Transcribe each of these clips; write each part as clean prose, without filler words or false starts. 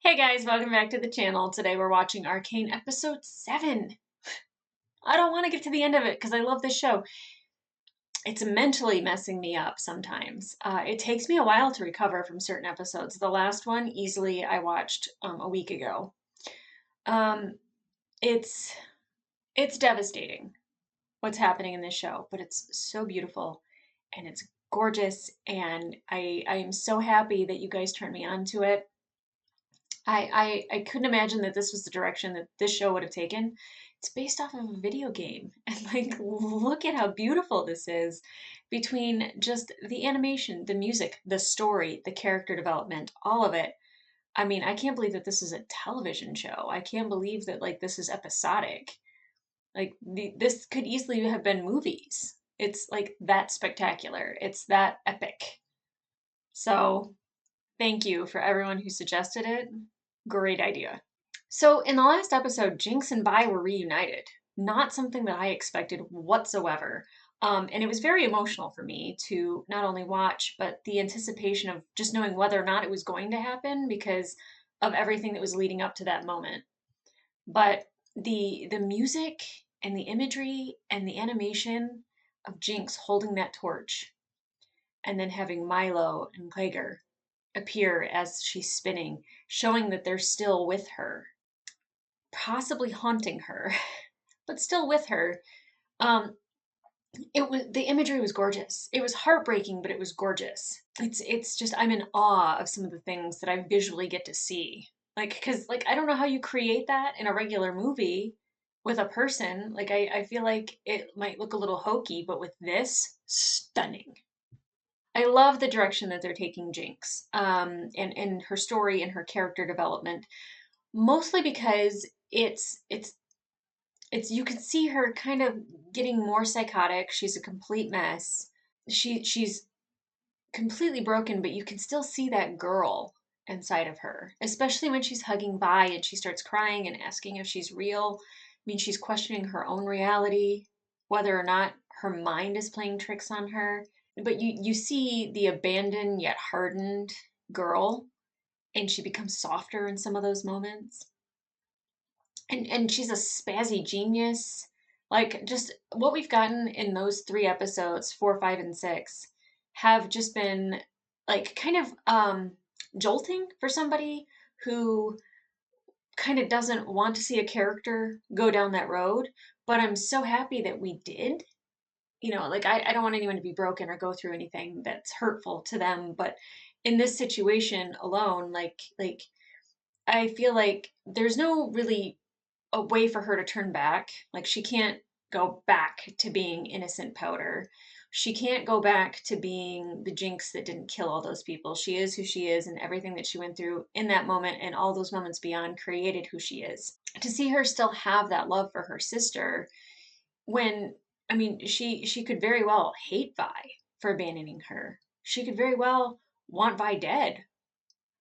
Hey guys, welcome back to the channel. Today we're watching Arcane episode 7. I don't want to get to the end of it because I love this show. It's mentally messing me up sometimes. It takes me a while to recover from certain episodes. The last one, easily, I watched a week ago. Um, it's it's devastating what's happening in this show, but it's so beautiful and it's gorgeous, and I am so happy that you guys turned me on to it. I couldn't imagine that this was the direction that this show would have taken. It's based off of a video game. And like, look at how beautiful this is between just the animation, the music, the story, the character development, all of it. I mean, I can't believe that this is a television show. I can't believe that like this is episodic. This could easily have been movies. It's like that spectacular. It's that epic. So, thank you for everyone who suggested it. Great idea. So, in the last episode, Jinx and Vi were reunited. Not something that I expected whatsoever. And it was very emotional for me to not only watch, but the anticipation of just knowing whether or not it was going to happen because of everything that was leading up to that moment. But the music and the imagery and the animation of Jinx holding that torch and then having Milo and Gregor appear as she's spinning, showing that they're still with her, possibly haunting her, but still with her. Um, the imagery was gorgeous. It was heartbreaking, but it was gorgeous. It's just I'm in awe of some of the things that I visually get to see. Because I don't know how you create that in a regular movie with a person. I feel like it might look a little hokey, but with this, stunning. I love the direction that they're taking Jinx, and her story and her character development, mostly because it's you can see her kind of getting more psychotic. She's a complete mess. She's completely broken, but you can still see that girl inside of her, especially when she's hugging Vi and she starts crying and asking if she's real. I mean, she's questioning her own reality, whether or not her mind is playing tricks on her. But you see the abandoned yet hardened girl, and she becomes softer in some of those moments. And she's a spazzy genius. Like, just what we've gotten in those 3 episodes, 4, 5, and 6, have just been like kind of jolting for somebody who kind of doesn't want to see a character go down that road. But I'm so happy that we did. I don't want anyone to be broken or go through anything that's hurtful to them. But in this situation alone, I feel like there's no really a way for her to turn back. Like, she can't go back to being innocent powder. She can't go back to being the Jinx that didn't kill all those people. She is who she is, and everything that she went through in that moment and all those moments beyond created who she is. To see her still have that love for her sister when, I mean, she could very well hate Vi for abandoning her. She could very well want Vi dead.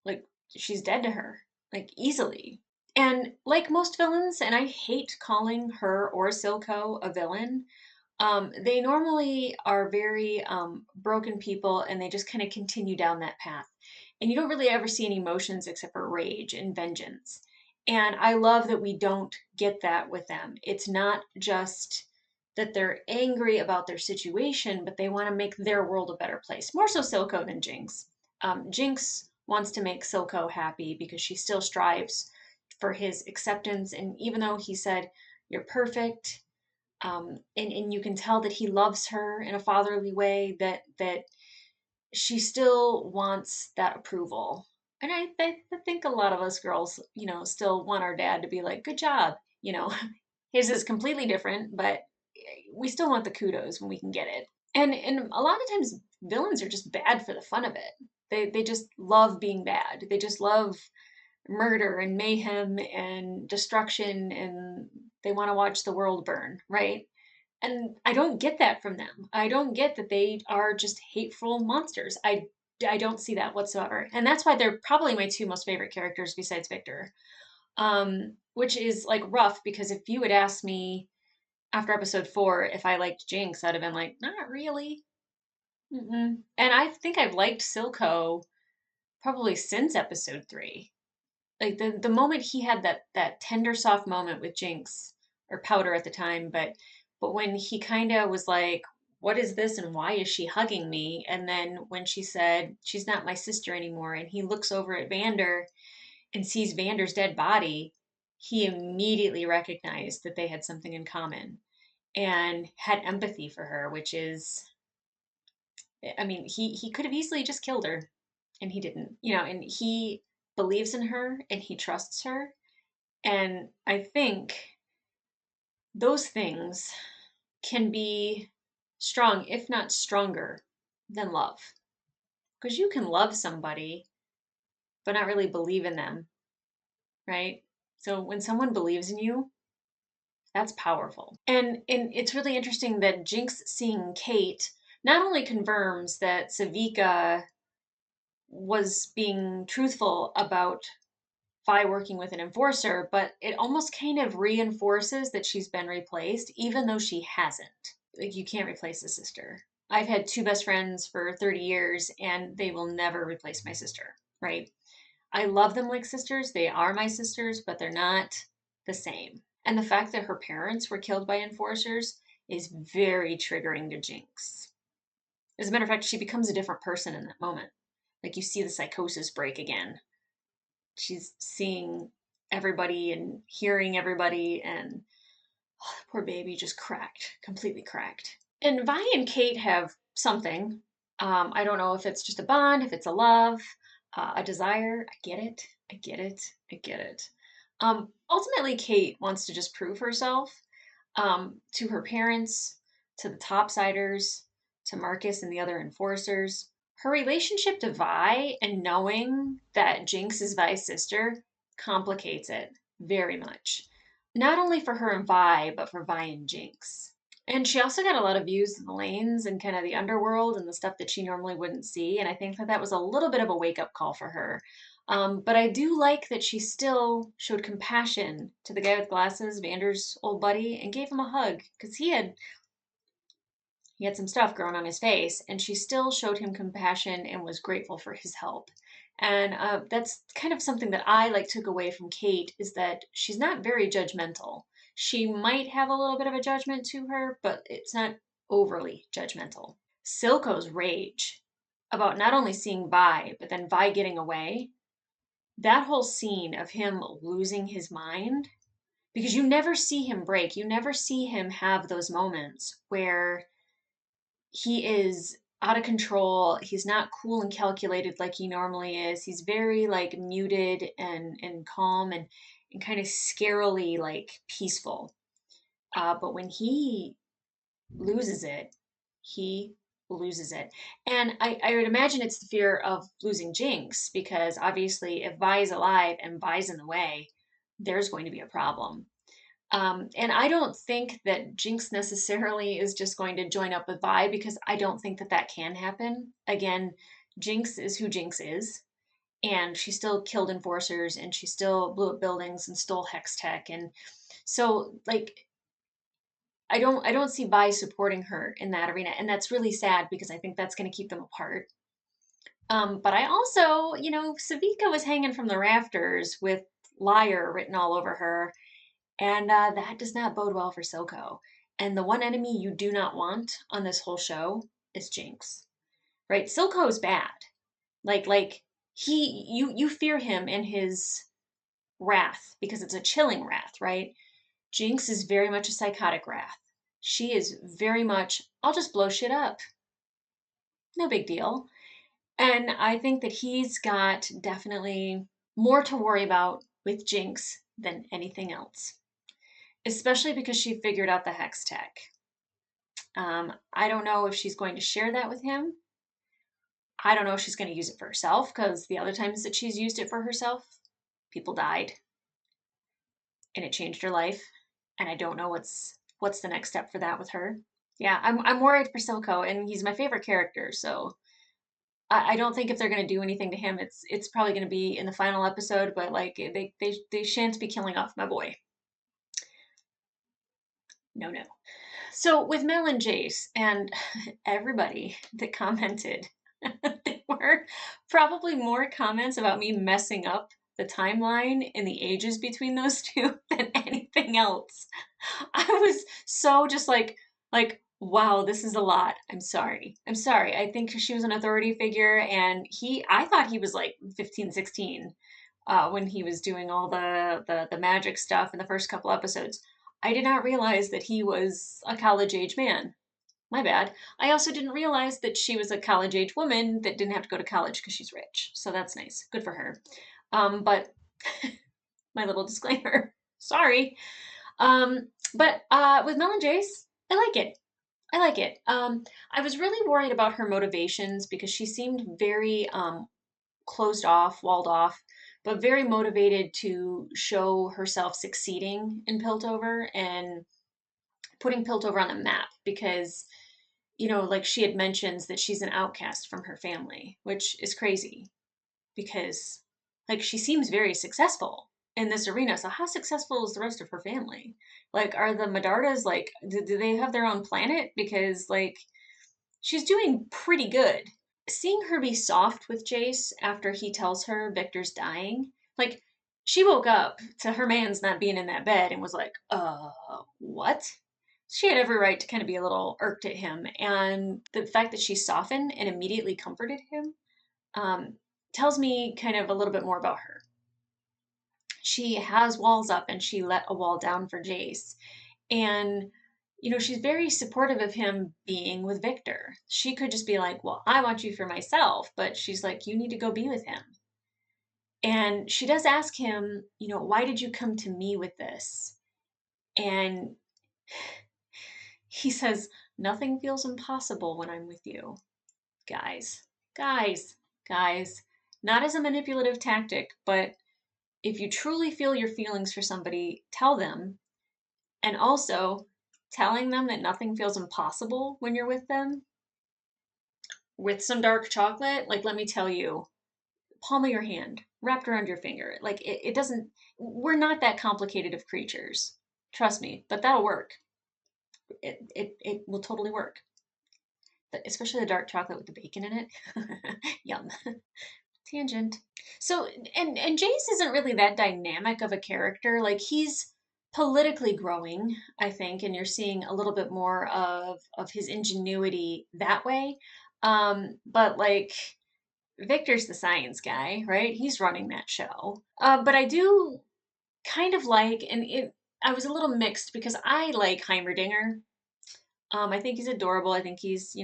Like, she's dead to her, like, easily. And like most villains, and I hate calling her or Silco a villain, they normally are very broken people and they just kind of continue down that path. And you don't really ever see any emotions except for rage and vengeance. And I love that we don't get that with them. It's not just that they're angry about their situation, but they want to make their world a better place. More so Silco than Jinx. Jinx wants to make Silco happy because she still strives for his acceptance. And even though he said, "You're perfect," and you can tell that he loves her in a fatherly way, that she still wants that approval. And I think a lot of us girls, still want our dad to be like, "Good job." His is completely different, but we still want the kudos when we can get it. And a lot of times villains are just bad for the fun of it. They just love being bad. They just love murder and mayhem and destruction, and they want to watch the world burn, right? And I don't get that from them. I don't get that they are just hateful monsters. I don't see that whatsoever. And that's why they're probably my 2 most favorite characters besides Victor. Which is like rough because if you had asked me after episode 4 if I liked Jinx, I'd have been like, not really. Mm-mm. And I think I've liked Silco probably since episode 3. Like the moment he had that tender soft moment with Jinx, or Powder at the time, but when he kind of was like, what is this and why is she hugging me? And then when she said she's not my sister anymore, and he looks over at Vander and sees Vander's dead body, he immediately recognized that they had something in common and had empathy for her, which is, I mean, he could have easily just killed her, and he didn't, and he believes in her and he trusts her. And I think those things can be strong, if not stronger, than love. Because you can love somebody, but not really believe in them, right? So when someone believes in you, that's powerful. And it's really interesting that Jinx seeing Kate not only confirms that Savika was being truthful about Vi working with an enforcer, but it almost kind of reinforces that she's been replaced, even though she hasn't. Like, you can't replace a sister. I've had two best friends for 30 years, and they will never replace my sister, right? I love them like sisters. They are my sisters, but they're not the same. And the fact that her parents were killed by enforcers is very triggering to Jinx. As a matter of fact, she becomes a different person in that moment. Like, you see the psychosis break again. She's seeing everybody and hearing everybody, and oh, poor baby just cracked, completely cracked. And Vi and Kate have something. I don't know if it's just a bond, if it's a love, a desire. I get it. I get it. I get it. Ultimately, Kate wants to just prove herself, to her parents, to the topsiders, to Marcus and the other enforcers. Her relationship to Vi and knowing that Jinx is Vi's sister complicates it very much. Not only for her and Vi, but for Vi and Jinx. And she also got a lot of views in the lanes and kind of the underworld and the stuff that she normally wouldn't see. And I think that that was a little bit of a wake up call for her. But I do like that she still showed compassion to the guy with glasses, Vander's old buddy, and gave him a hug because he had some stuff growing on his face, and she still showed him compassion and was grateful for his help. And that's kind of something that I like took away from Kate, is that she's not very judgmental. She might have a little bit of a judgment to her, but it's not overly judgmental. Silco's rage about not only seeing Vi, but then Vi getting away, that whole scene of him losing his mind, because you never see him break, you never see him have those moments where he is out of control. He's not cool and calculated like he normally is. He's very like muted and calm and kind of scarily like peaceful. But when he loses it, he loses it. And I would imagine it's the fear of losing Jinx, because obviously if Vi is alive and Vi's in the way, there's going to be a problem. And I don't think that Jinx necessarily is just going to join up with Vi, because I don't think that that can happen. Again, Jinx is who Jinx is, and she still killed enforcers, and she still blew up buildings and stole hex tech, and so like I don't see Vi supporting her in that arena, and that's really sad because I think that's going to keep them apart. But I also, Savika was hanging from the rafters with liar written all over her, and that does not bode well for Silco. And the one enemy you do not want on this whole show is Jinx. Right? Silco's bad. Like you fear him in his wrath because it's a chilling wrath, right? Jinx is very much a psychotic wrath. She is very much, I'll just blow shit up. No big deal. And I think that he's got definitely more to worry about with Jinx than anything else, especially because she figured out the hex tech. I don't know if she's going to share that with him. I don't know if she's going to use it for herself, because the other times that she's used it for herself, people died and it changed her life. And I don't know what's the next step for that with her. Yeah, I'm worried for Silco, and he's my favorite character. So I don't think if they're going to do anything to him, it's probably going to be in the final episode. But like they shan't be killing off my boy. No, no. So with Mel and Jayce and everybody that commented, there were probably more comments about me messing up the timeline and the ages between those two than anything else. I was so just like, wow, this is a lot. I'm sorry. I'm sorry. I think she was an authority figure, and I thought he was like 15, 16 when he was doing all the magic stuff in the first couple episodes. I did not realize that he was a college age man. My bad. I also didn't realize that she was a college age woman that didn't have to go to college because she's rich. So that's nice. Good for her. But my little disclaimer. Sorry. But with Mel and Jayce, I like it. I like it. I was really worried about her motivations because she seemed very closed off, walled off, but very motivated to show herself succeeding in Piltover and putting Piltover on the map because, like she had mentions that she's an outcast from her family, which is crazy because, like, she seems very successful in this arena. So, how successful is the rest of her family? Like, are the Medardas, like, do they have their own planet? Because, like, she's doing pretty good. Seeing her be soft with Jayce after he tells her Victor's dying, like, she woke up to her man's not being in that bed and was like, what? She had every right to kind of be a little irked at him. And the fact that she softened and immediately comforted him um, tells me kind of a little bit more about her. She has walls up and she let a wall down for Jayce. And, she's very supportive of him being with Victor. She could just be like, well, I want you for myself. But she's like, you need to go be with him. And she does ask him, why did you come to me with this? And he says, nothing feels impossible when I'm with you. Guys, guys, guys. Not as a manipulative tactic, but if you truly feel your feelings for somebody, tell them. And also, telling them that nothing feels impossible when you're with them with some dark chocolate, like, let me tell you, palm of your hand, wrapped around your finger. Like, it doesn't, we're not that complicated of creatures. Trust me, but that'll work. It will totally work. Especially the dark chocolate with the bacon in it. Yum. Tangent. So, and Jayce isn't really that dynamic of a character. Like, he's politically growing, I think, and you're seeing a little bit more of his ingenuity that way. But like Victor's the science guy, right? He's running that show. But I do kind of like, and I was a little mixed because I like Heimerdinger. I think he's adorable. I think he's,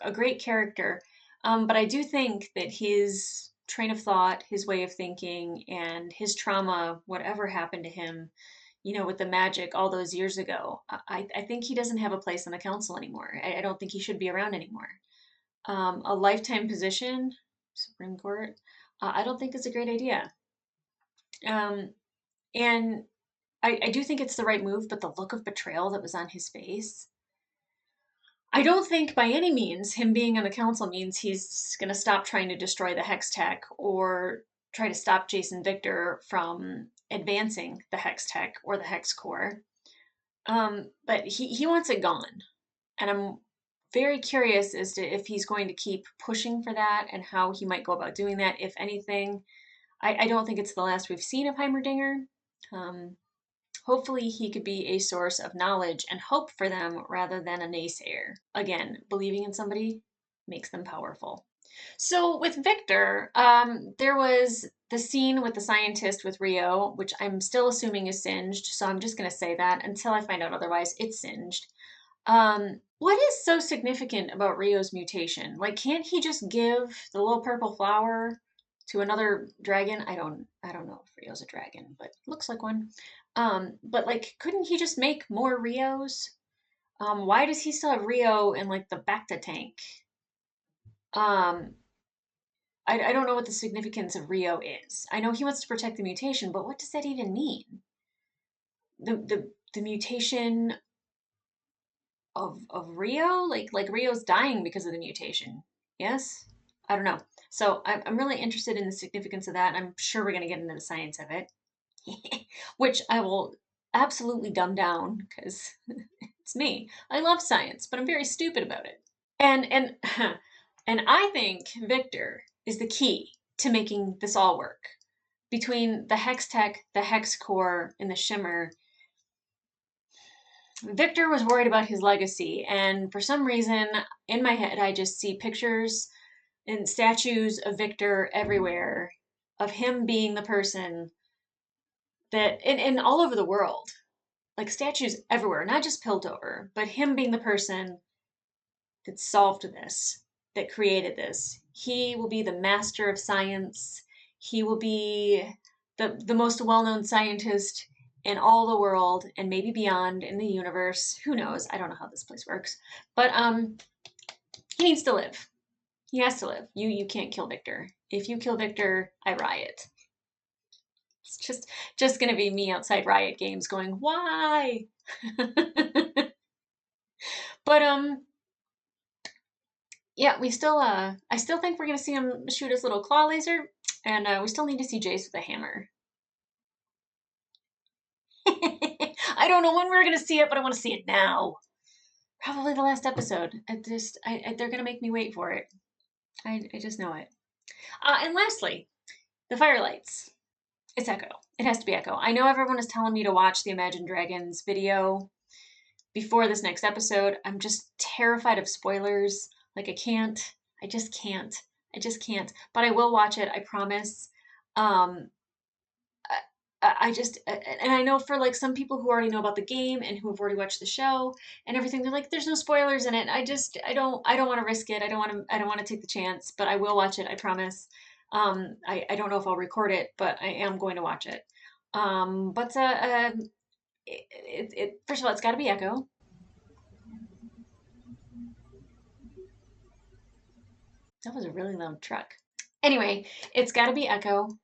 a great character. But I do think that his train of thought, his way of thinking, and his trauma, whatever happened to him, with the magic all those years ago, I think he doesn't have a place on the council anymore. I don't think he should be around anymore. A lifetime position, Supreme Court, I don't think is a great idea. Um, and I do think it's the right move, but the look of betrayal that was on his face, I don't think by any means him being on the council means he's going to stop trying to destroy the Hex Tech or try to stop Jayce and Victor from advancing the Hex Tech or the Hexcore. But he wants it gone. And I'm very curious as to if he's going to keep pushing for that and how he might go about doing that, if anything. I don't think it's the last we've seen of Heimerdinger. Hopefully, he could be a source of knowledge and hope for them rather than a naysayer. Again, believing in somebody makes them powerful. So, with Victor, there was the scene with the scientist with Rio, which I'm still assuming is singed. So, I'm just going to say that until I find out otherwise, it's singed. What is so significant about Rio's mutation? Like, can't he just give the little purple flower to another dragon? I don't know if Rio's a dragon, but looks like one. But like, couldn't he just make more Rios? Why does he still have Rio in like the Bacta tank? Um, I don't know what the significance of Rio is. I know he wants to protect the mutation, but what does that even mean? The mutation of Rio? Like Rio's dying because of the mutation. Yes? I don't know. So I'm really interested in the significance of that. I'm sure we're going to get into the science of it, which I will absolutely dumb down because it's me. I love science, but I'm very stupid about it. And and I think Victor is the key to making this all work. between the Hex Tech, the Hexcore, and the Shimmer, Victor was worried about his legacy, and for some reason, in my head, I just see pictures and statues of Victor everywhere, of him being the person that, and all over the world, like statues everywhere, not just Piltover, but him being the person that solved this, that created this. He will be the master of science. He will be the most well-known scientist in all the world and maybe beyond in the universe. Who knows? I don't know how this place works. But he needs to live. He has to live. You can't kill Victor. If you kill Victor, I riot. It's just gonna be me outside Riot Games going, why? But yeah, we still I still think we're gonna see him shoot his little claw laser, and we still need to see Jayce with a hammer. I don't know when we're gonna see it, but I want to see it now. Probably the last episode. They're gonna make me wait for it. I just know it. And lastly, the firelights. It's Ekko. It has to be Ekko. I know everyone is telling me to watch the Imagine Dragons video before this next episode. I'm just terrified of spoilers. Like I can't. I just can't. I just can't. But I will watch it. I promise. I just, and I know for like some people who already know about the game and who have already watched the show and everything, they're like, there's no spoilers in it. I don't want to risk it. I don't want to take the chance, but I will watch it. I promise. I don't know if I'll record it, but I am going to watch it. But first of all, it's got to be Ekko. That was a really loud truck. Anyway, it's got to be Ekko.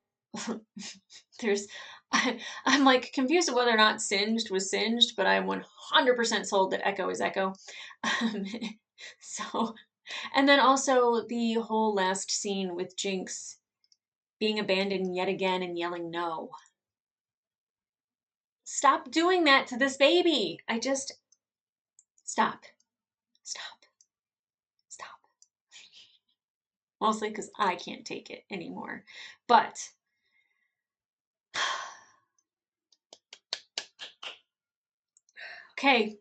I'm like confused of whether or not Singed was Singed, but I'm 100% sold that Ekko is Ekko. So, and then also the whole last scene with Jinx being abandoned yet again and yelling no. Stop doing that to this baby. Stop. Mostly because I can't take it anymore. But okay,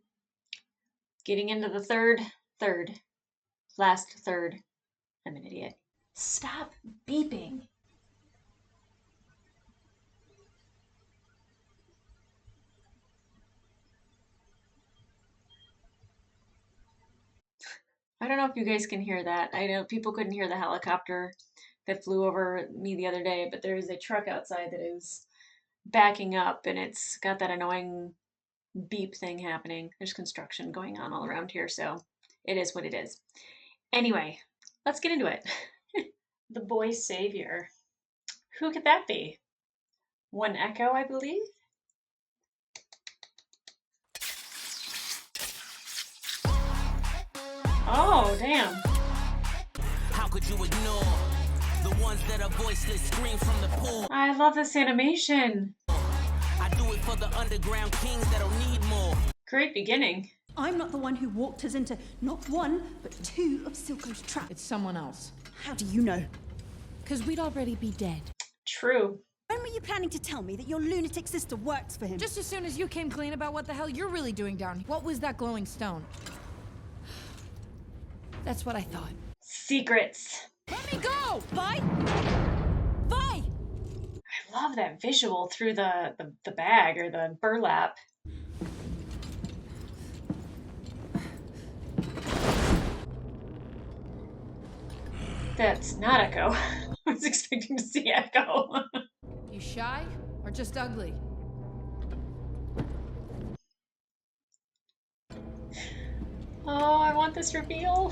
getting into the last third. I'm an idiot. Stop beeping. I don't know if you guys can hear that. I know people couldn't hear the helicopter that flew over me the other day, but there is a truck outside that is backing up and it's got that annoying beep thing happening. There's construction going on all around here, so it is what it is. Anyway, let's get into it. The boy savior. Who could that be? One Ekko, I believe? Oh, damn. How could you ignore the ones that are voiceless scream from the pool? I love this animation. I do it for the underground kings that'll need more. Great beginning. I'm not the one who walked us into not one, but two of Silco's traps. It's someone else. How do you know? Because we'd already be dead. True. When were you planning to tell me that your lunatic sister works for him? Just as soon as you came clean about what the hell you're really doing down here. What was that glowing stone? That's what I thought. Secrets. Let me go! Vi! Vi! I love that visual through the bag or the burlap. That's not Ekko. I was expecting to see Ekko. You shy or just ugly? Oh, I want this reveal.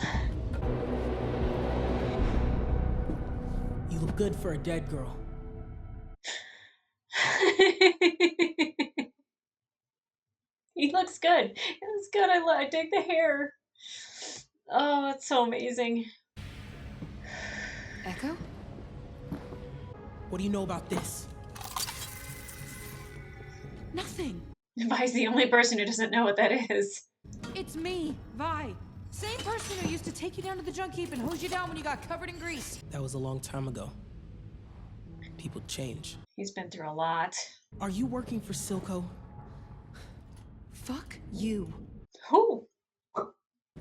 You look good for a dead girl. He looks good. He looks good. I dig the hair. Oh, it's so amazing. Ekko? What do you know about this? Nothing. Vi's the only person who doesn't know what that is. It's me, Vi. Same person who used to take you down to the junk heap and hose you down when you got covered in grease. That was a long time ago. people change. He's been through a lot. Are you working for Silco? Fuck you. Who?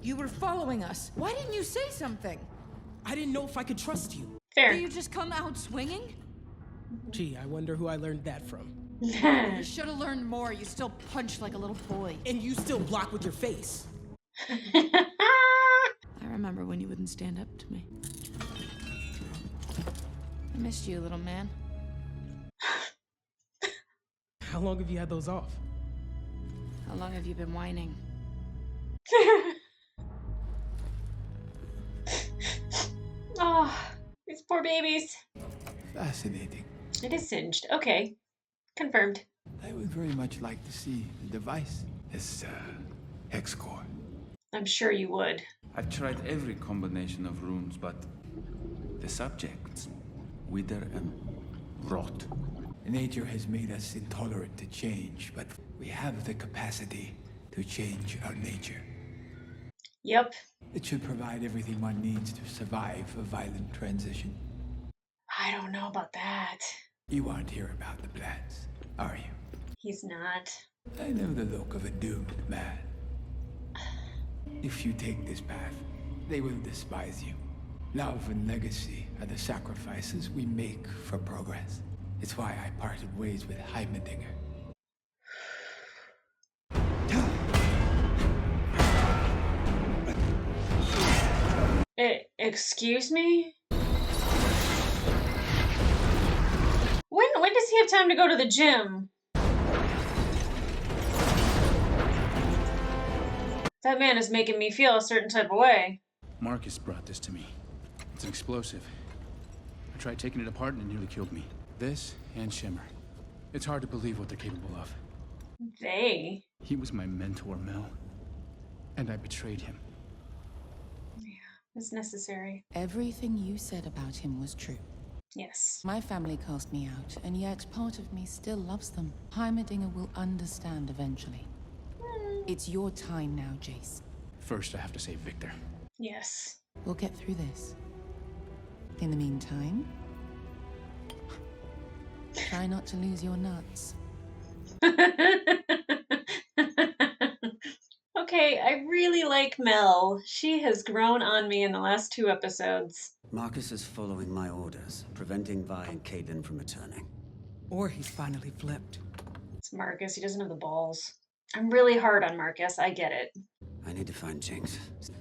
You were following us. Why didn't you say something? I didn't know if I could trust you. Fair. Do you just come out swinging? Gee, I wonder who I learned that from. You should have learned more. You still punch like a little boy. And you still block with your face. I remember when you wouldn't stand up to me. I missed you, little man. How long have you had those off? How long have you been whining? Oh, these poor babies. Fascinating. It is singed. Okay. Confirmed. I would very much like to see the device. This, Hexcore. I'm sure you would. I've tried every combination of runes, but the subjects wither and rot. Nature has made us intolerant to change, but we have the capacity to change our nature. Yep. It should provide everything one needs to survive a violent transition. I don't know about that. You aren't here about the plans, are you? He's not. I know the look of a doomed man. If you take this path, they will despise you. Love and legacy are the sacrifices we make for progress. It's why I parted ways with Heimerdinger. Excuse me? When does he have time to go to the gym? That man is making me feel a certain type of way. Marcus brought this to me. It's an explosive. I tried taking it apart and it nearly killed me. This and Shimmer. It's hard to believe what they're capable of. They? He was my mentor, Mel. And I betrayed him. It's necessary. Everything you said about him was true. Yes. My family cast me out, and yet part of me still loves them. Heimerdinger will understand eventually. It's your time now, Jayce. First, I have to save Victor. Yes. We'll get through this. In the meantime, try not to lose your nuts. Okay, I really like Mel. She has grown on me in the last 2 episodes. Marcus is following my orders, preventing Vi and Caitlyn from returning. Or he's finally flipped. It's Marcus. He doesn't have the balls. I'm really hard on Marcus. I get it. I need to find Jinx.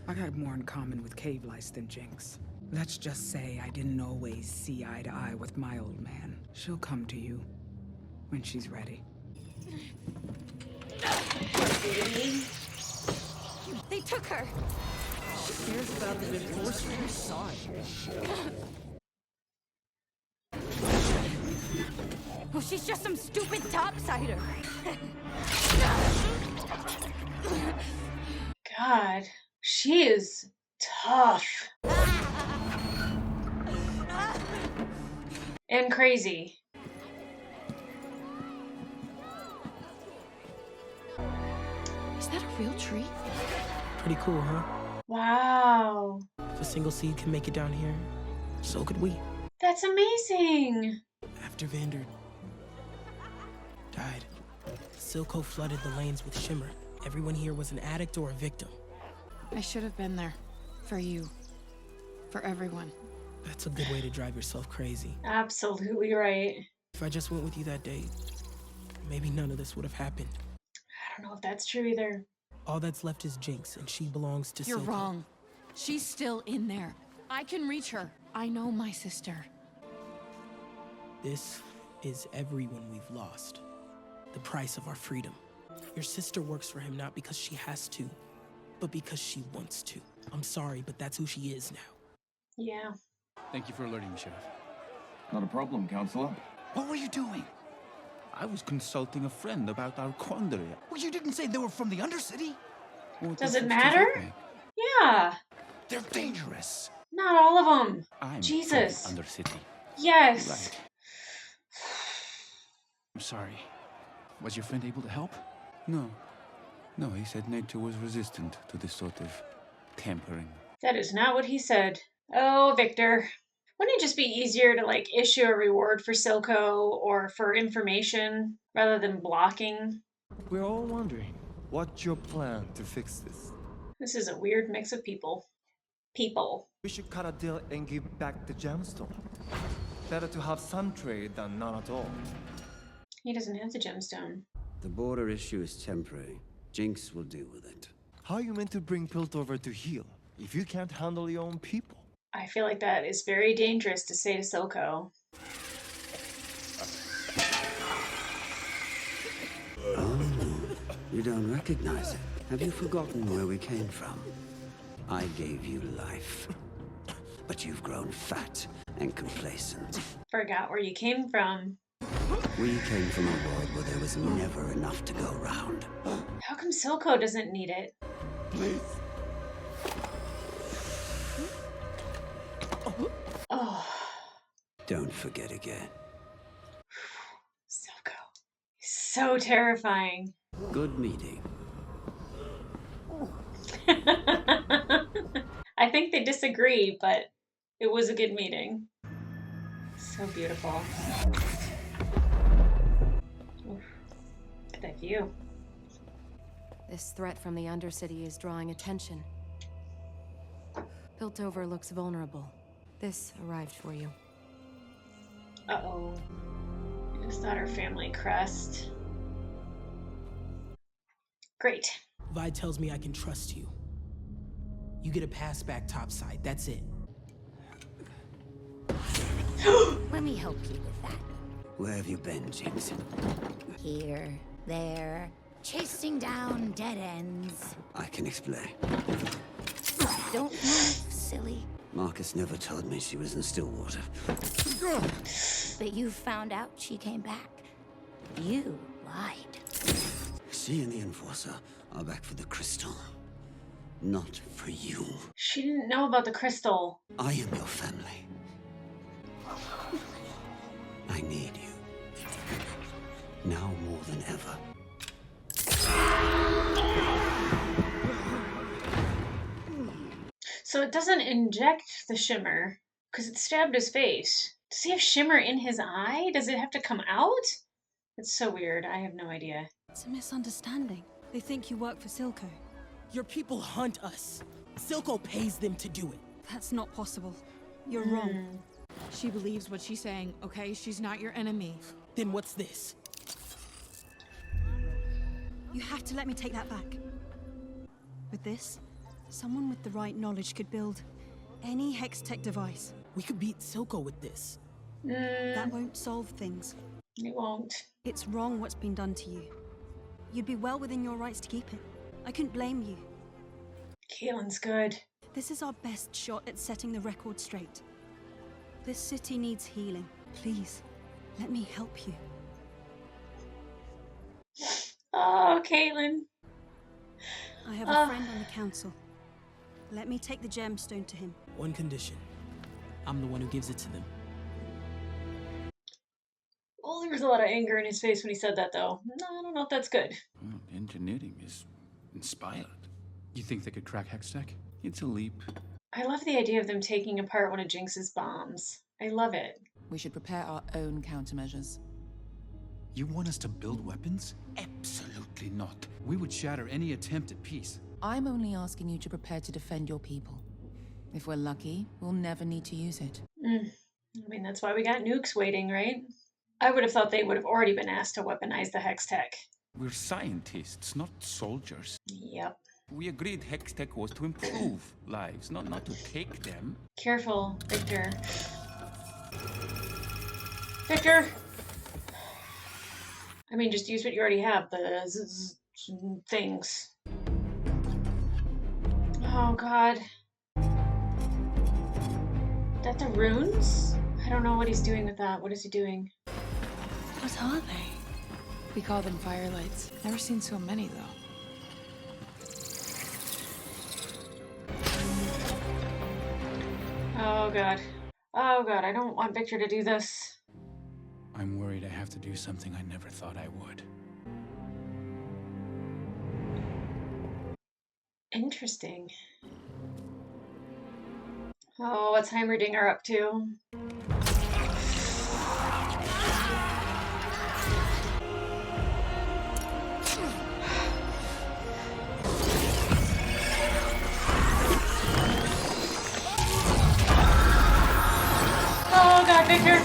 I got more in common with cave lice than Jinx. Let's just say I didn't always see eye to eye with my old man. She'll come to you when she's ready. They took her. She cares about the enforcer. You saw it. Oh, she's just some stupid topsider. God, she is tough. And crazy. Is that a real tree? Pretty cool, huh? Wow. If a single seed can make it down here, so could we. That's amazing. After Vander died, Silco flooded the lanes with Shimmer. Everyone here was an addict or a victim. I should have been there. For you. For everyone. That's a good way to drive yourself crazy. Absolutely right. If I just went with you that day, maybe none of this would have happened. I don't know if that's true either. All that's left is Jinx, and she belongs to You're Silco. wrong. She's still in there. I can reach her. I know my sister. This is everyone we've lost. The price of our freedom. Your sister works for him not because she has to, but because she wants to. I'm sorry, but that's who she is now. Yeah. Thank you for alerting me, Sheriff. Not a problem, Counselor. What were you doing? I was consulting a friend about our quandary. Well, you didn't say they were from the undercity. Well, Does this it is matter? terrific. Yeah. They're dangerous. Not all of them. I'm Jesus. from the undercity. Yes. Right. I'm sorry. Was your friend able to help? No. No, he said nature was resistant to this sort of tampering. That is not what he said. Oh, Victor. Wouldn't it just be easier to like issue a reward for Silco or for information rather than blocking? We're all wondering, what's your plan to fix this? This is a weird mix of people. We should cut a deal and give back the gemstone. Better to have some trade than none at all. He doesn't have the gemstone. The border issue is temporary. Jinx will deal with it. How are you meant to bring Piltover to heal if you can't handle your own people? I feel like that is very dangerous to say to Silco. Oh, you don't recognize it. Have you forgotten where we came from? I gave you life, but you've grown fat and complacent. Forgot where you came from. We came from a world where there was never enough to go round. How come Silco doesn't need it? Please. Oh. Don't forget again. Silco. He's so terrifying. Good meeting. I think they disagree, but it was a good meeting. So beautiful. Oof. Look at that view. This threat from the undercity is drawing attention. Piltover looks vulnerable. This arrived for you. Uh-oh. Is that our family crest? Great. Vi tells me I can trust you. You get a pass back topside, that's it. Let me help you with that. Where have you been, Jinx? Here, there, chasing down dead ends. I can explain. Don't move, silly. Marcus never told me she was in Stillwater. But you found out she came back. You lied. She and the Enforcer are back for the crystal. Not for you. She didn't know about the crystal. I am your family. I need you. Now more than ever. So it doesn't inject the shimmer because it stabbed his face. Does he have shimmer in his eye? Does it have to come out? It's so weird. I have no idea. It's a misunderstanding. They think you work for Silco. Your people hunt us. Silco pays them to do it. That's not possible. You're wrong. She believes what she's saying, okay? She's not your enemy. Then what's this? You have to let me take that back. With this, someone with the right knowledge could build any Hextech device. We could beat Silco with this. That won't solve things. It won't. It's wrong what's been done to you. You'd be well within your rights to keep it. I couldn't blame you. Caitlyn's good. This is our best shot at setting the record straight. This city needs healing. Please, let me help you. Oh, Caitlyn. I have a friend on the council. Let me take the gemstone to him. One condition. I'm the one who gives it to them. Oh, there was a lot of anger in his face when he said that, though. No, I don't know if that's good. Well, engineering is inspired. You think they could crack Hextech? It's a leap. I love the idea of them taking apart one of Jinx's bombs. I love it. We should prepare our own countermeasures. You want us to build weapons? Absolutely not. We would shatter any attempt at peace. I'm only asking you to prepare to defend your people. If we're lucky, we'll never need to use it. I mean, that's why we got nukes waiting, right? I would have thought they would have already been asked to weaponize the Hextech. We're scientists, not soldiers. Yep. We agreed Hextech was to improve lives, not to take them. Careful, Victor. Victor! I mean, just use what you already have, the things. Oh, God. Is that the runes? I don't know what he's doing with that. What is he doing? What are they? We call them firelights. Never seen so many, though. Oh, God. Oh, God. I don't want Victor to do this. I'm worried I have to do something I never thought I would. Interesting. Oh, what's Heimerdinger up to? Oh god, Victor!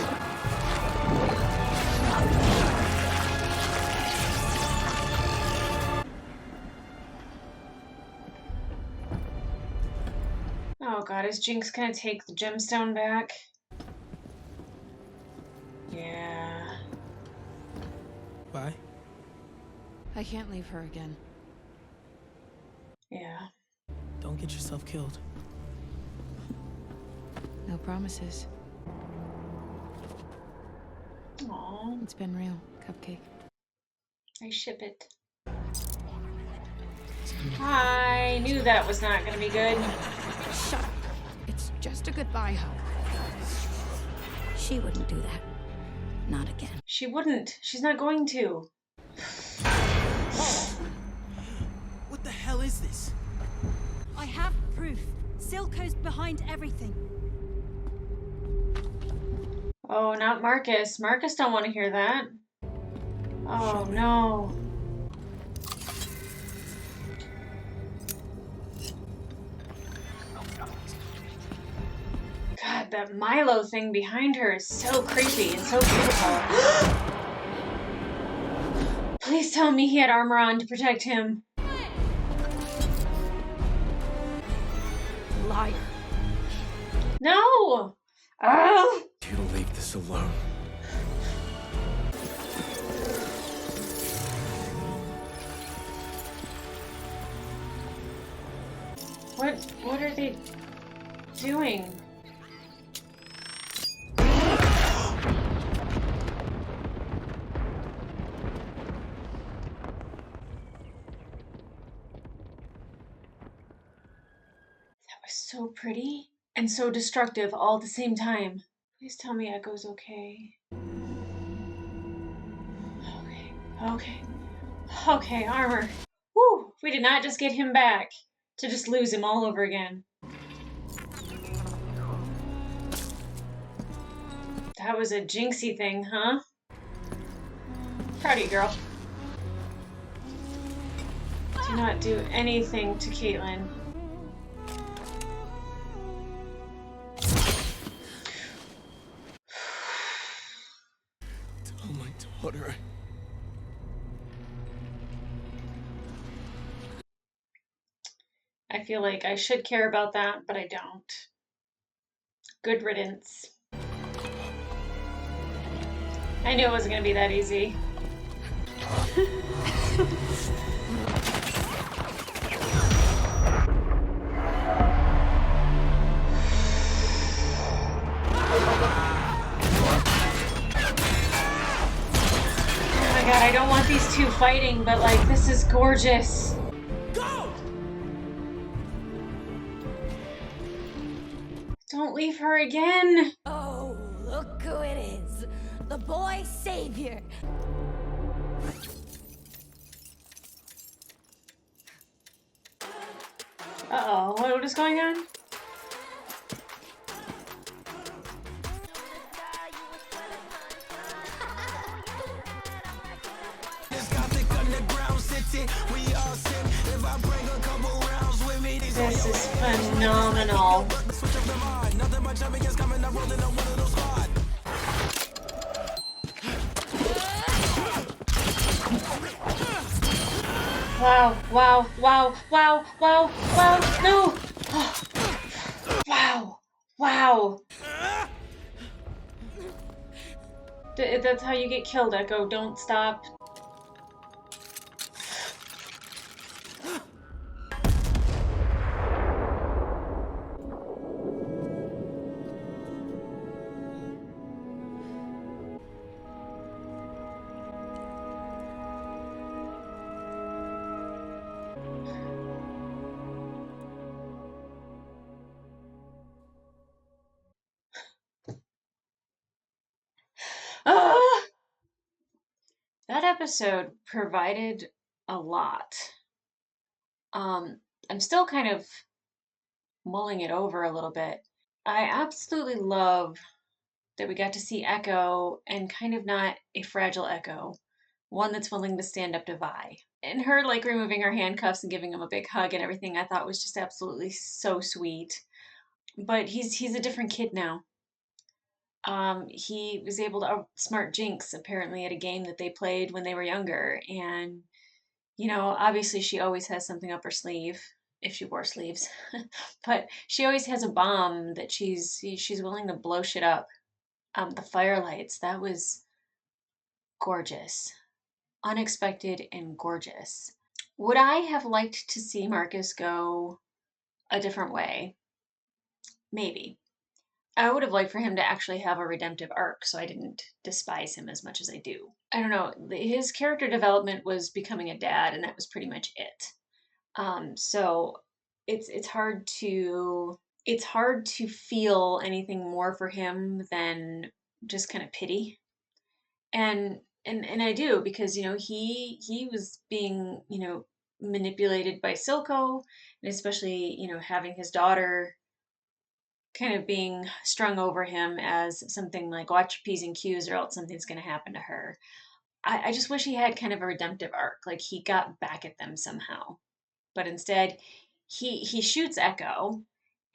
Oh god, is Jinx gonna take the gemstone back? Yeah. Bye. I can't leave her again. Yeah. Don't get yourself killed. No promises. Aww. It's been real, Cupcake. I ship it. I knew that was not gonna be good. Shut up. It's just a goodbye hug. She wouldn't do that. Not again. She wouldn't. She's not going to. What the hell is this? I have proof. Silco's behind everything. Oh, not Marcus. Marcus don't want to hear that. Oh no. God, that Milo thing behind her is so creepy and so beautiful. Please tell me he had armor on to protect him. Liar. No! Oh! You leave this alone. What are they doing? That was so pretty and so destructive all at the same time. Please tell me Ekko's okay. Okay. Okay, armor. Woo! We did not just get him back to just lose him all over again. That was a jinxy thing, huh? Proud of you, girl. Do not do anything to Caitlyn. Tell my daughter. I feel like I should care about that, but I don't. Good riddance. I knew it wasn't gonna be that easy. Oh my god, I don't want these two fighting, but like, this is gorgeous. Go! Don't leave her again. Oh, look who it is. The boy savior. Uh-oh, what is going on? This is phenomenal. Wow, wow, wow, wow, wow, wow, no! Wow, wow. That's how you get killed, Ekko. Don't stop. Ah! That episode provided a lot. I'm still kind of mulling it over a little bit. I absolutely love that we got to see Ekko, and kind of not a fragile Ekko, one that's willing to stand up to Vi. And her like removing her handcuffs and giving him a big hug and everything, I thought was just absolutely so sweet. But he's a different kid now. He was able to outsmart Jinx apparently at a game that they played when they were younger, and obviously she always has something up her sleeve if she wore sleeves, but she always has a bomb that she's willing to blow shit up. The firelights, that was gorgeous, unexpected and gorgeous. Would I have liked to see Marcus go a different way? Maybe. I would have liked for him to actually have a redemptive arc so I didn't despise him as much as I do. I don't know. His character development was becoming a dad, and that was pretty much it. So it's hard to feel anything more for him than just kind of pity. And I do, because he was being manipulated by Silco, and especially having his daughter kind of being strung over him as something like watch your P's and Q's or else something's going to happen to her. I just wish he had kind of a redemptive arc, like he got back at them somehow. But instead, he shoots Ekko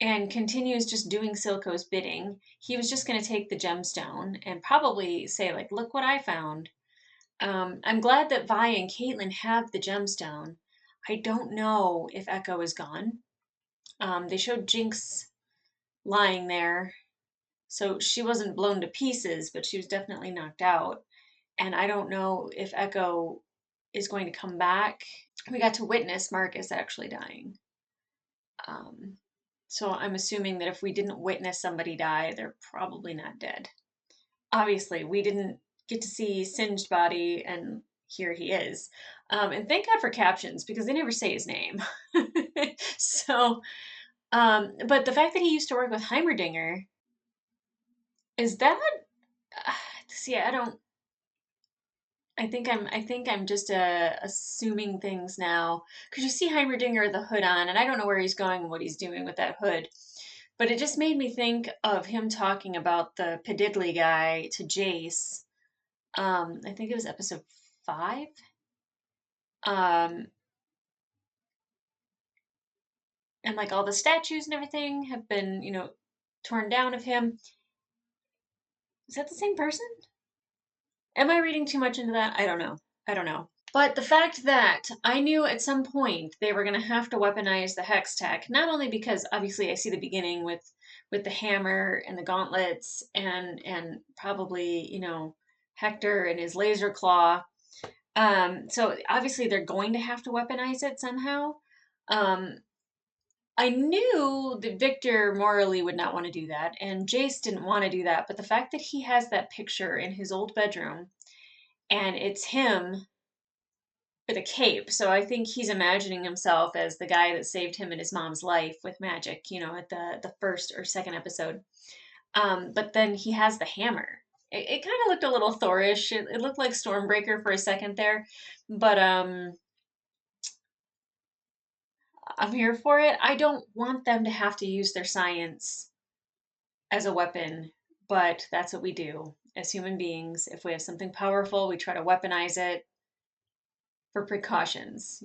and continues just doing Silco's bidding. He was just going to take the gemstone and probably say like, "Look what I found." I'm glad that Vi and Caitlyn have the gemstone. I don't know if Ekko is gone. They showed Jinx lying there, so she wasn't blown to pieces, but she was definitely knocked out. And I don't know if Ekko is going to come back. We got to witness Marcus actually dying. So I'm assuming that if we didn't witness somebody die, they're probably not dead. Obviously, we didn't get to see Singed Body, and here he is. And thank God for captions, because they never say his name. So, but the fact that he used to work with Heimerdinger, is that? See, I think I'm just assuming things now, because you see Heimerdinger with the hood on, and I don't know where he's going and what he's doing with that hood. But it just made me think of him talking about the Pediddly guy to Jayce. I think it was episode 5. Um, and like all the statues and everything have been, torn down of him. Is that the same person? Am I reading too much into that? I don't know. I don't know. But the fact that I knew at some point they were going to have to weaponize the hex tech, not only because obviously I see the beginning with the hammer and the gauntlets and probably, Hector and his laser claw. So obviously they're going to have to weaponize it somehow. I knew that Victor morally would not want to do that, and Jayce didn't want to do that, but the fact that he has that picture in his old bedroom, and it's him with a cape, so I think he's imagining himself as the guy that saved him and his mom's life with magic, at the first or second episode. But then he has the hammer. It kind of looked a little Thorish. It looked like Stormbreaker for a second there, but I'm here for it. I don't want them to have to use their science as a weapon, but that's what we do as human beings. If we have something powerful, we try to weaponize it for precautions,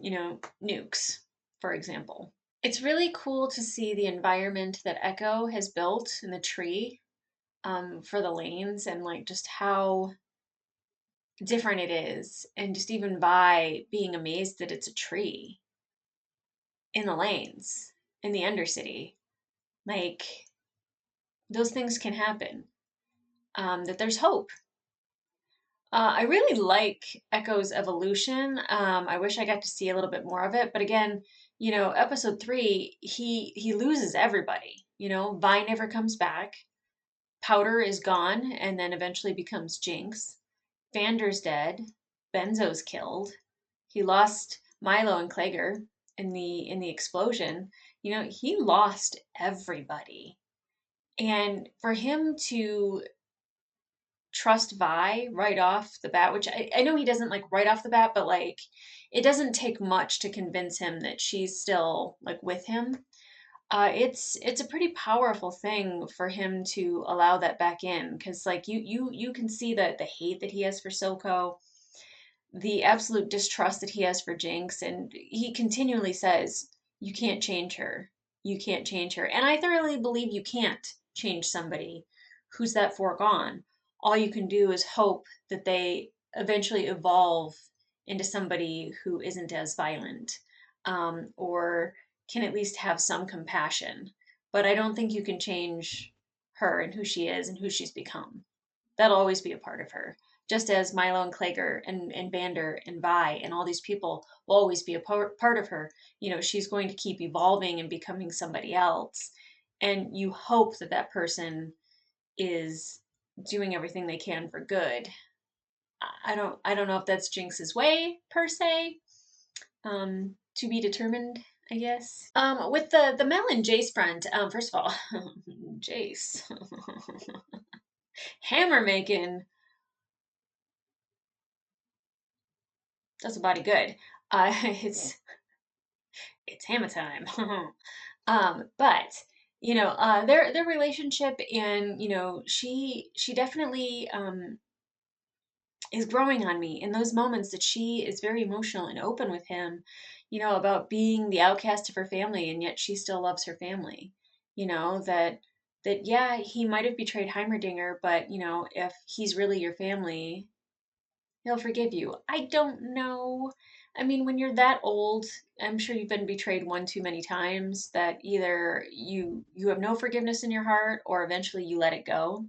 nukes, for example. It's really cool to see the environment that Ekko has built in the tree, for the lanes, and like just how different it is, and just even by being amazed that it's a tree in the lanes in the undercity. Like, those things can happen. That there's hope. I really like Ekko's evolution. I wish I got to see a little bit more of it, but again, episode 3, he loses everybody. Vi never comes back. Powder is gone, and then eventually becomes Jinx. Vander's dead. Benzo's killed. He lost Milo and Klager in the explosion. He lost everybody. And for him to trust Vi right off the bat, which I know he doesn't like right off the bat, but like it doesn't take much to convince him that she's still like with him. It's a pretty powerful thing for him to allow that back in, because like you can see the hate that he has for Silco, the absolute distrust that he has for Jinx, and he continually says, "You can't change her. You can't change her." And I thoroughly believe you can't change somebody who's that foregone. All you can do is hope that they eventually evolve into somebody who isn't as violent, or can at least have some compassion. But I don't think you can change her and who she is and who she's become. That'll always be a part of her. Just as Milo and Klager and Vander and Vi and all these people will always be a part of her. You know, she's going to keep evolving and becoming somebody else. And you hope that that person is doing everything they can for good. I don't know if that's Jinx's way per se. To be determined, I guess. With the Mel and Jayce front, first of all, Jayce. Hammer making does a body good. It's hammer time. But you know, their relationship, and you know, she definitely is growing on me in those moments that she is very emotional and open with him, you know, about being the outcast of her family, and yet she still loves her family. You know, that yeah, he might have betrayed Heimerdinger, but you know, if he's really your family, he'll forgive you. I don't know. I mean, when you're that old, I'm sure you've been betrayed one too many times that either you have no forgiveness in your heart or eventually you let it go.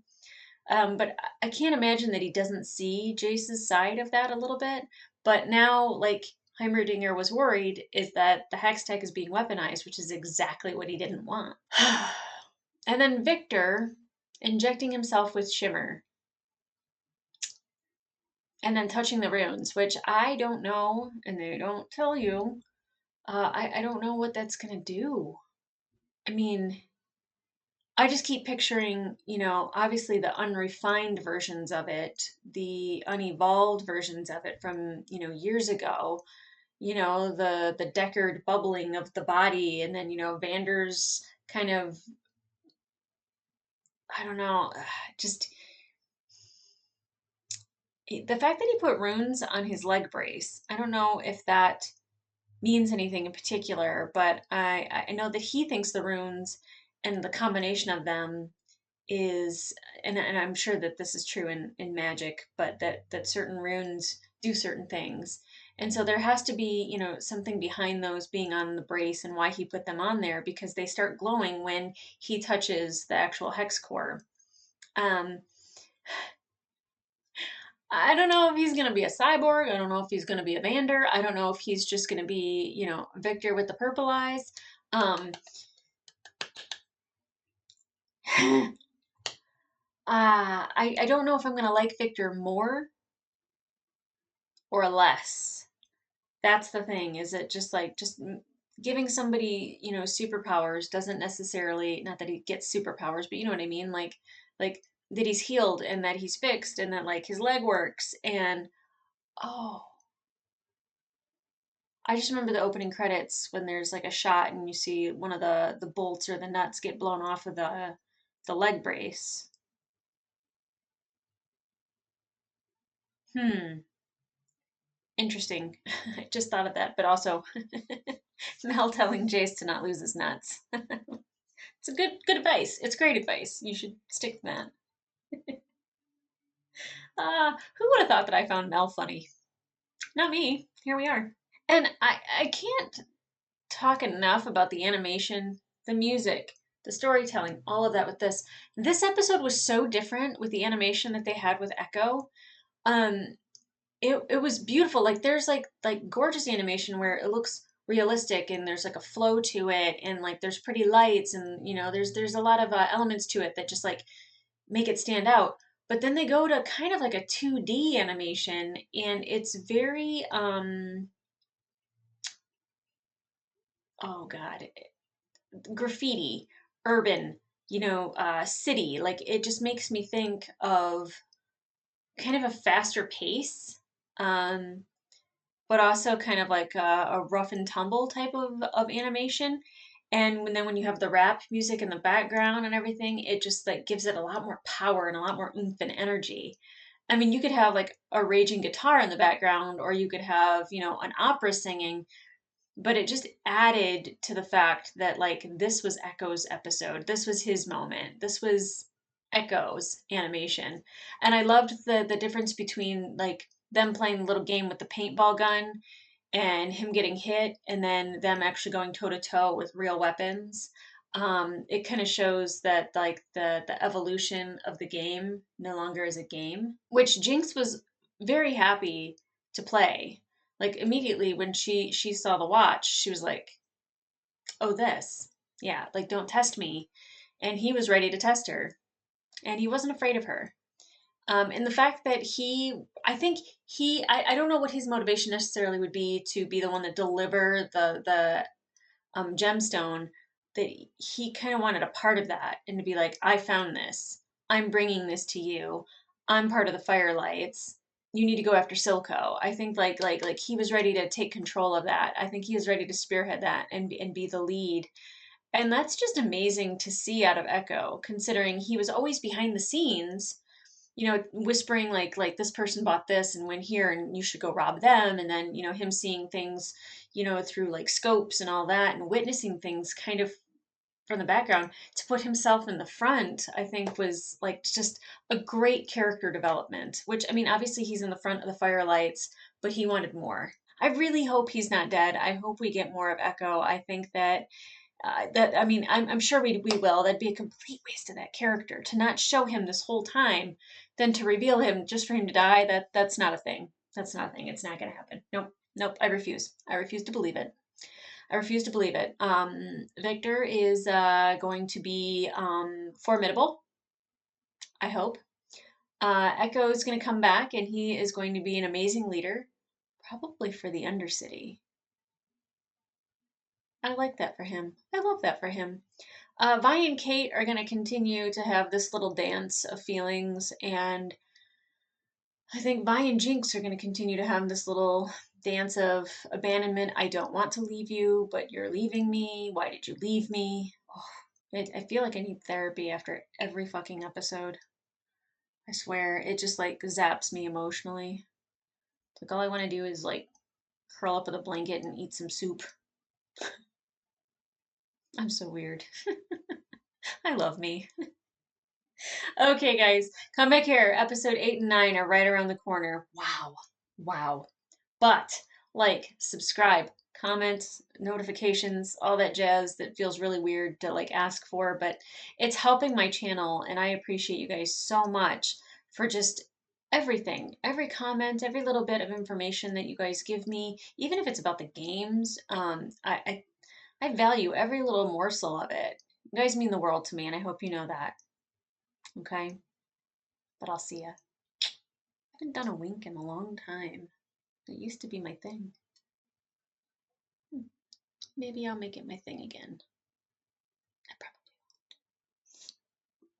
But I can't imagine that he doesn't see Jace's side of that a little bit. But now, like Heimerdinger was worried, is that the hex tech is being weaponized, which is exactly what he didn't want. And then Victor injecting himself with Shimmer and then touching the runes, which I don't know, and they don't tell you. I don't know what that's gonna do. I mean, I just keep picturing, you know, obviously the unrefined versions of it, the unevolved versions of it from, you know, years ago. You know, the Deckard bubbling of the body, and then, you know, Vander's kind of, I don't know, just the fact that he put runes on his leg brace. I don't know if that means anything in particular, but I know that he thinks the runes and the combination of them is, and I'm sure that this is true in magic, but that certain runes do certain things. And so there has to be, you know, something behind those being on the brace and why he put them on there, because they start glowing when he touches the actual hex core. Um, I don't know if he's going to be a cyborg. I don't know if he's going to be a Vander. I don't know if he's just going to be, you know, Victor with the purple eyes. I don't know if I'm going to like Victor more or less. That's the thing. Is it just like, giving somebody, you know, superpowers doesn't necessarily, not that he gets superpowers, but you know what I mean? Like that he's healed and that he's fixed and that like his leg works and, oh, I just remember the opening credits when there's like a shot and you see one of the bolts or the nuts get blown off of the leg brace. Hmm. Interesting. I just thought of that, but also Mel telling Jayce to not lose his nuts. It's a good advice. It's great advice. You should stick to that. Who would have thought that I found Mel funny? Not me. Here we are. And I can't talk enough about the animation, the music, the storytelling, all of that with this. This episode was so different with the animation that they had with Ekko. Um, it was beautiful. Like there's like gorgeous animation where it looks realistic and there's like a flow to it and like there's pretty lights and you know there's a lot of elements to it that just like make it stand out. But then they go to kind of like a 2D animation and it's very oh god, graffiti, urban, you know, city. Like it just makes me think of kind of a faster pace, um, but also kind of like a rough and tumble type of animation. then when you have the rap music in the background and everything, it just like gives it a lot more power and a lot more oomph and energy. I mean, you could have like a raging guitar in the background, or you could have, you know, an opera singing, but it just added to the fact that like this was Ekko's episode. This was his moment. This was Ekko's animation. And I loved the difference between like them playing the little game with the paintball gun and him getting hit, and then them actually going toe to toe with real weapons. It kind of shows that like the evolution of the game no longer is a game, which Jinx was very happy to play. Like immediately when she saw the watch, she was like, "Oh, this, yeah, like don't test me," and he was ready to test her, and he wasn't afraid of her. And the fact that I think I don't know what his motivation necessarily would be to be the one that deliver the gemstone, that he kind of wanted a part of that and to be like, I found this. I'm bringing this to you. I'm part of the firelights. You need to go after Silco. I think like he was ready to take control of that. I think he was ready to spearhead that and be the lead. And that's just amazing to see out of Ekko, considering he was always behind the scenes, you know, whispering like this person bought this and went here and you should go rob them, and then, you know, him seeing things, you know, through like scopes and all that and witnessing things kind of from the background to put himself in the front, I think was like just a great character development, which I mean, obviously he's in the front of the firelights, but he wanted more. I really hope he's not dead. I hope we get more of Ekko. I think that I mean, I'm sure we will. That'd be a complete waste of that character to not show him this whole time, then to reveal him just for him to die. That's not a thing. That's not a thing. It's not gonna happen. Nope, nope. I refuse. I refuse to believe it. I refuse to believe it. Victor is going to be formidable. I hope. Ekko is going to come back, and he is going to be an amazing leader, probably for the undercity. I like that for him. I love that for him. Vi and Kate are going to continue to have this little dance of feelings, and I think Vi and Jinx are going to continue to have this little dance of abandonment. I don't want to leave you, but you're leaving me. Why did you leave me? Oh, I feel like I need therapy after every fucking episode. I swear, it just like zaps me emotionally. Like all I want to do is like curl up with a blanket and eat some soup. I'm so weird. I love me. Okay, guys, come back here. Episode 8 and 9 are right around the corner. Wow. Wow. But like, subscribe, comment, notifications, all that jazz that feels really weird to like ask for, but it's helping my channel, and I appreciate you guys so much for just everything, every comment, every little bit of information that you guys give me, even if it's about the games. I value every little morsel of it. You guys mean the world to me, and I hope you know that. Okay? But I'll see ya. I haven't done a wink in a long time. It used to be my thing. Maybe I'll make it my thing again.